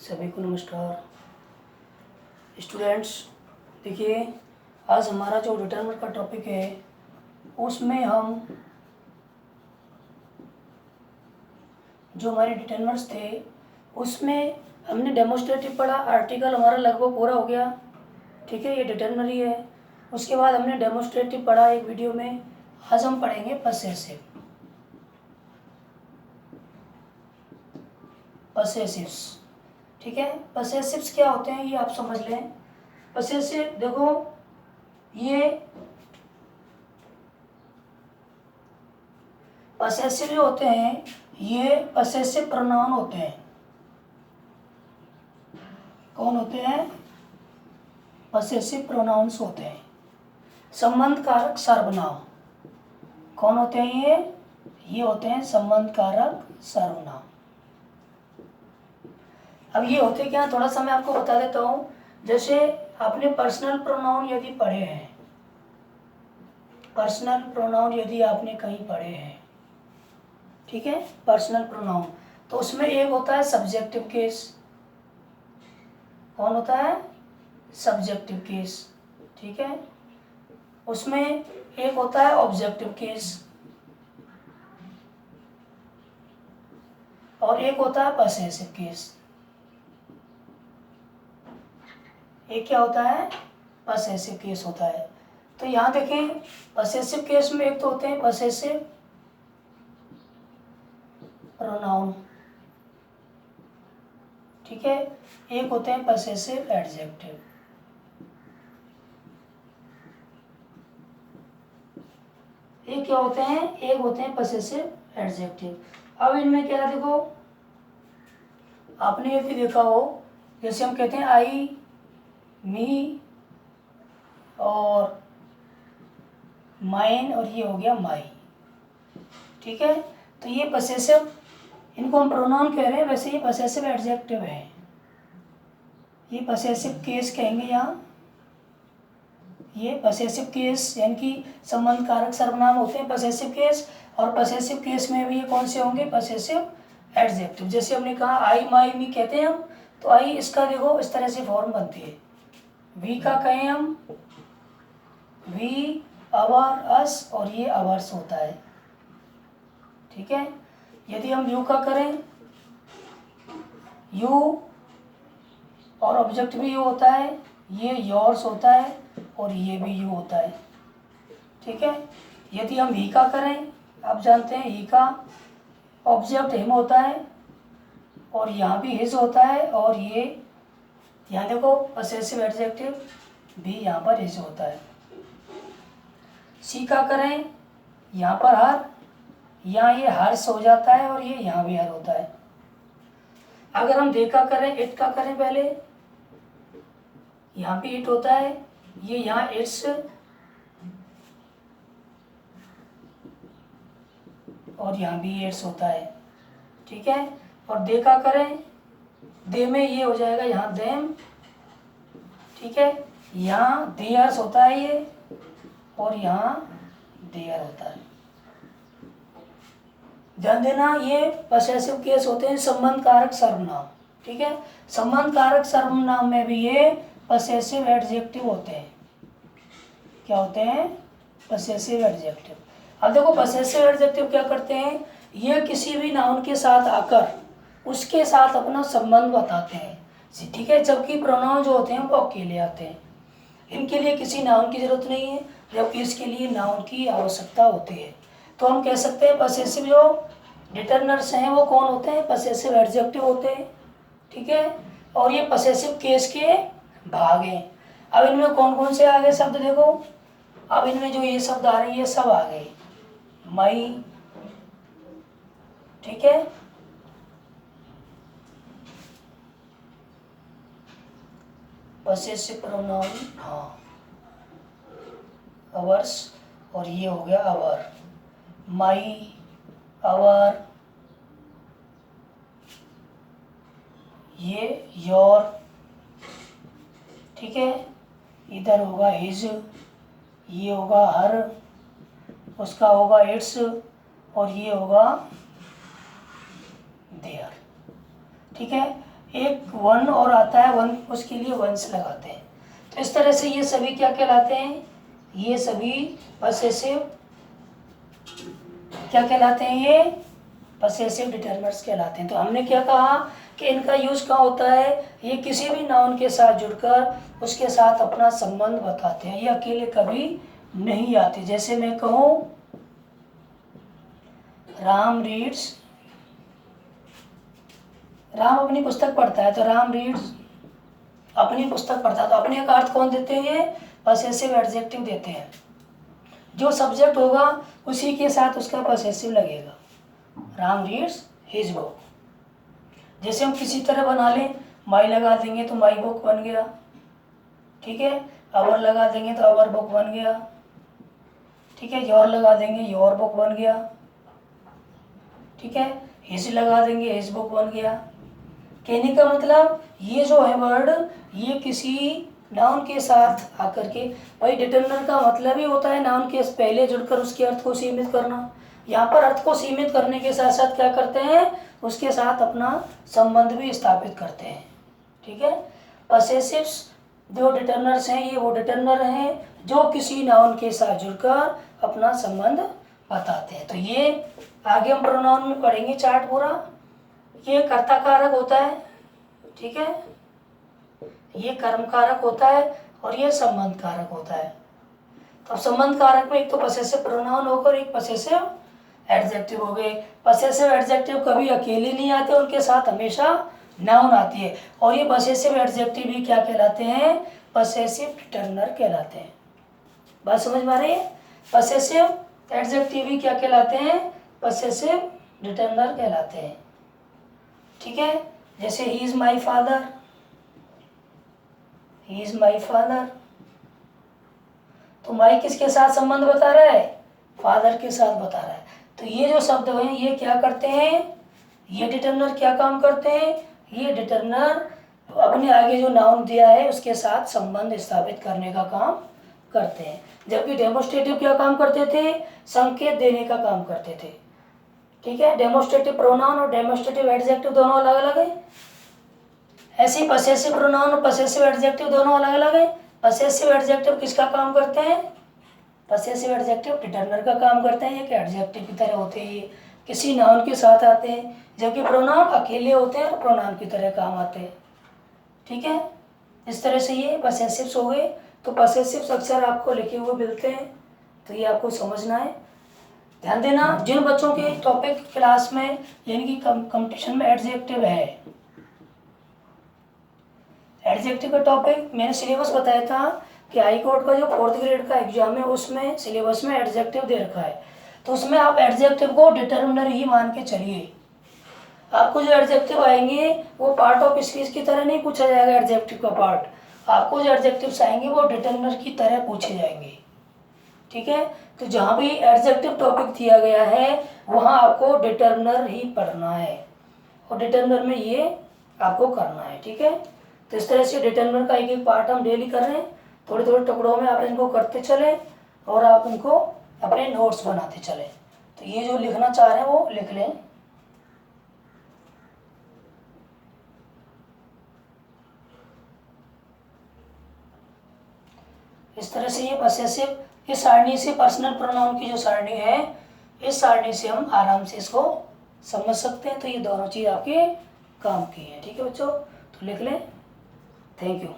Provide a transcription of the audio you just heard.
सभी को नमस्कार स्टूडेंट्स। देखिए, आज हमारा जो डिटरमिनर का टॉपिक है उसमें हम जो हमारे डिटरमिनर्स थे उसमें हमने डेमोस्ट्रेटिव पढ़ा। आर्टिकल हमारा लगभग पूरा हो गया, ठीक है, ये डिटरमिनर ही है। उसके बाद हमने डेमोस्ट्रेटिव पढ़ा एक वीडियो में। आज हम पढ़ेंगे पसेसिव्स, ठीक है। पसेसिव्स क्या होते हैं ये आप समझ लें। पसेसिव देखो, ये पसेसिव जो होते हैं ये पसेसिव प्रोनाउन होते हैं। कौन होते हैं? पसेसिव प्रोनाउंस होते हैं, संबंध कारक सर्वनाम। कौन होते हैं ये होते हैं संबंध कारक सर्वनाम। अब ये होते क्या, थोड़ा सा मैं आपको बता देता हूँ। जैसे आपने पर्सनल प्रोनाउन यदि पढ़े हैं, पर्सनल प्रोनाउन यदि आपने कहीं पढ़े हैं, ठीक है, पर्सनल प्रोनाउन, तो उसमें एक होता है सब्जेक्टिव केस। कौन होता है? सब्जेक्टिव केस, ठीक है। उसमें एक होता है ऑब्जेक्टिव केस और एक होता है पसेसिव केस। एक क्या होता है? पसेसिव केस होता है। तो यहाँ देखें, पसेसिव केस में एक तो होते हैं पसेसिव प्रोनाउन, ठीक है, एक होते हैं पसेसिव एडजेक्टिव। एक क्या होते हैं? एक होते हैं पसेसिव एडजेक्टिव। अब इनमें क्या है, देखो आपने ये भी देखा हो, जैसे हम कहते हैं आई, मी और माइन, और ये हो गया माई, ठीक है। तो ये पसेसिव, इनको हम प्रोनाउन कह रहे हैं, वैसे ये पसेसिव एडजेक्टिव है। ये पसेसिव केस कहेंगे यहाँ, ये पसेसिव केस यानी कि संबंध कारक सर्वनाम होते हैं पसेसिव केस। और पसेसिव केस में भी ये कौन से होंगे? Possessive adjective. जैसे हमने कहा आई, माई, मी कहते हैं हम, तो आई इसका देखो इस तरह से फॉर्म बनती है। वी का कहें हम वी, अवर, अस, और ये अवर्स होता है, ठीक है। यदि हम यू का करें, यू और ऑब्जेक्ट भी यू होता है, ये योर्स होता है और ये भी यू होता है, ठीक है। यदि हम ही का करें, आप जानते हैं ही का ऑब्जेक्ट हिम होता है और यहाँ भी हिज होता है, और ये यहाँ देखो पसेसिव एडजेक्टिव भी यहाँ पर हिज होता है। सी का करें, यहाँ पर हर, यहाँ ये हर्ष हो जाता है और ये यहाँ भी हर होता है। अगर हम दे का करें, इट का करें पहले, यहाँ भी इट होता है, ये यहाँ इट्स और यहाँ भी इट्स होता है, ठीक है। और दे का करें, दे में ये हो जाएगा यहाँ देम, ठीक है, यहाँ देयर्स होता है ये, और यहाँ देयर होता है। ध्यान देना, ये पसेसिव केस होते हैं संबंध कारक सर्वनाम, ठीक है। संबंध कारक सर्वनाम में भी ये पसेसिव एडजेक्टिव होते हैं। क्या होते हैं? Possessive adjective. अब देखो पसेसिव एडजेक्टिव क्या करते हैं, ये किसी भी नाउन के साथ आकर उसके साथ अपना संबंध बताते हैं, ठीक है। जबकि प्रोनाउन जो होते हैं वो अकेले आते हैं, इनके लिए किसी नाउन की जरूरत नहीं है, जबकि इसके लिए नाउन की आवश्यकता होती है। तो हम कह सकते हैं पसेसिव जो डिटरमिनर्स हैं वो कौन होते हैं? पसेसिव एडजेक्टिव होते हैं, ठीक है। और ये पसेसिव केस के भाग हैं। अब इनमें कौन कौन से आ गए शब्द देखो, अब इनमें जो ये शब्द आ रहे हैं ये सब आ गए, मई, ठीक है, पसेसिव प्रोनाउन, हाँ, अवर्स, और ये हो गया अवर, माई, अवर, ये योर, ठीक है। इधर होगा हिज, ये होगा हर, उसका होगा इट्स, और ये होगा देयर, ठीक है। एक वन और आता है, वन उसके लिए वंस लगाते हैं। तो इस तरह से ये सभी क्या कहलाते हैं, ये सभी पसेसिव क्या कहलाते हैं, ये पसेसिव डिटरमिनर्स कहलाते हैं। तो हमने क्या कहा कि इनका यूज कहाँ होता है, ये किसी भी नाउन के साथ जुड़कर उसके साथ अपना संबंध बताते हैं, ये अकेले कभी नहीं आते। जैसे मैं कहूँ राम रीड्स, राम अपनी पुस्तक पढ़ता है, तो राम रीड्स अपनी पुस्तक पढ़ता है, तो अपने का अर्थ कौन देते हैं, पसेसिव एडजेक्टिव देते हैं। जो सब्जेक्ट होगा उसी के साथ उसका पसेसिव लगेगा। Ram reads his book. जैसे हम किसी तरह बना लें, माई लगा देंगे तो माई बुक बन गया, ठीक है। अवर लगा देंगे तो अवर बुक बन गया, ठीक है। योर लगा देंगे योर बुक बन गया, ठीक है। हिज लगा देंगे हिज बुक बन गया। कहने का मतलब ये जो है वर्ड, ये किसी नाउन के साथ आकर के, भाई डिटरमिनर का मतलब ही होता है नाउन के पहले जुड़कर उसके अर्थ को सीमित करना। यहाँ पर अर्थ को सीमित करने के साथ साथ क्या करते हैं, उसके साथ अपना संबंध भी स्थापित करते हैं, ठीक है। पसेसिव्स जो डिटरमिनर्स हैं, ये वो डिटरमिनर हैं जो किसी नाउन के साथ जुड़कर अपना संबंध बताते हैं। तो ये आगे हम प्रोनाउन में पढ़ेंगे चार्ट पूरा। ये कर्ता कारक होता है, ठीक है, ये कर्म कारक होता है और ये संबंध कारक होता है। तो संबंध कारक में एक तो पसेसिव प्रोनाउन होकर एक पसेसिव एडजेक्टिव हो गए। पसेसिव एडजेक्टिव कभी अकेले नहीं आते, उनके साथ हमेशा नाउन आती है। और ये पसेसिव एडजेक्टिव भी क्या कहलाते हैं, पसेसिव डिटरमिनर कहलाते हैं। बात समझ में आ रही है, पसेसिव एडजेक्टिव भी क्या कहलाते हैं, पसेसिव डिटरमिनर कहलाते हैं, ठीक है। जैसे he is my father, he is my father, तो माई किसके साथ संबंध बता रहा है, फादर के साथ बता रहा है। तो ये जो शब्द हैं ये क्या करते हैं, ये डिटरमिनर क्या काम करते हैं, ये डिटरमिनर अपने आगे जो नाउन दिया है उसके साथ संबंध स्थापित करने का काम करते हैं। जबकि डेमोस्ट्रेटिव क्या काम करते थे, संकेत देने का काम करते थे, ठीक है। डेमोस्ट्रेटिव प्रोनाउन और डेमोस्ट्रेटिव एडजेक्टिव दोनों अलग अलग है। ऐसे ही पसेसिव प्रोनाउन और पसेसिव एडजेक्टिव दोनों अलग अलग है। पसेसिव एडजेक्टिव किसका काम करते हैं, पसेसिव एडजेक्टिव डिटरमिनर का काम करते हैं, ये कि एडजेक्टिव की तरह होते हैं, ये किसी नाउन के साथ आते हैं। जबकि प्रोनाउन अकेले होते हैं और प्रोनाउन की तरह काम आते हैं, ठीक है। इस तरह से ये पसेसिव्स हो गए। तो पसेसिव्स अक्सर आपको लिखे हुए मिलते हैं, तो ये आपको समझना है। ध्यान देना, जिन बच्चों के टॉपिक क्लास में यानी कि कंपटीशन में एडजेक्टिव है, एडजेक्टिव का टॉपिक मैंने सिलेबस बताया था कि हाई कोर्ट का जो 4th ग्रेड का एग्जाम है उसमें सिलेबस में एडजेक्टिव दे रखा है। तो उसमें आप एडजेक्टिव को डिटरमिनर ही मान के चलिए। आपको जो एडजेक्टिव आएंगे वो पार्ट ऑफ स्पीच की तरह नहीं पूछा जाएगा, एडजेक्टिव का पार्ट। आपको जो एडजेक्टिव्स आएंगे वो डिटरमिनर की तरह पूछे जाएंगे, ठीक है। तो जहाँ भी एडजेक्टिव टॉपिक दिया गया है वहाँ आपको डिटरमिनर ही पढ़ना है और डिटरमिनर में ये आपको करना है, ठीक है। तो इस तरह से डिटरमिनर का एक एक पार्ट हम डेली कर रहे हैं, थोड़े थोड़े टुकड़ों में आप इनको करते चलें और आप उनको अपने नोट्स बनाते चलें। तो ये जो लिखना चाह रहे हैं वो लिख लें। इस तरह से ये पसेसिव, इस सारणी से पर्सनल प्रोनाउन की जो सारणी है, इस सारणी से हम आराम से इसको समझ सकते हैं। तो ये दोनों चीज़ आपके काम की है, ठीक है बच्चों। तो लिख लें। Thank you.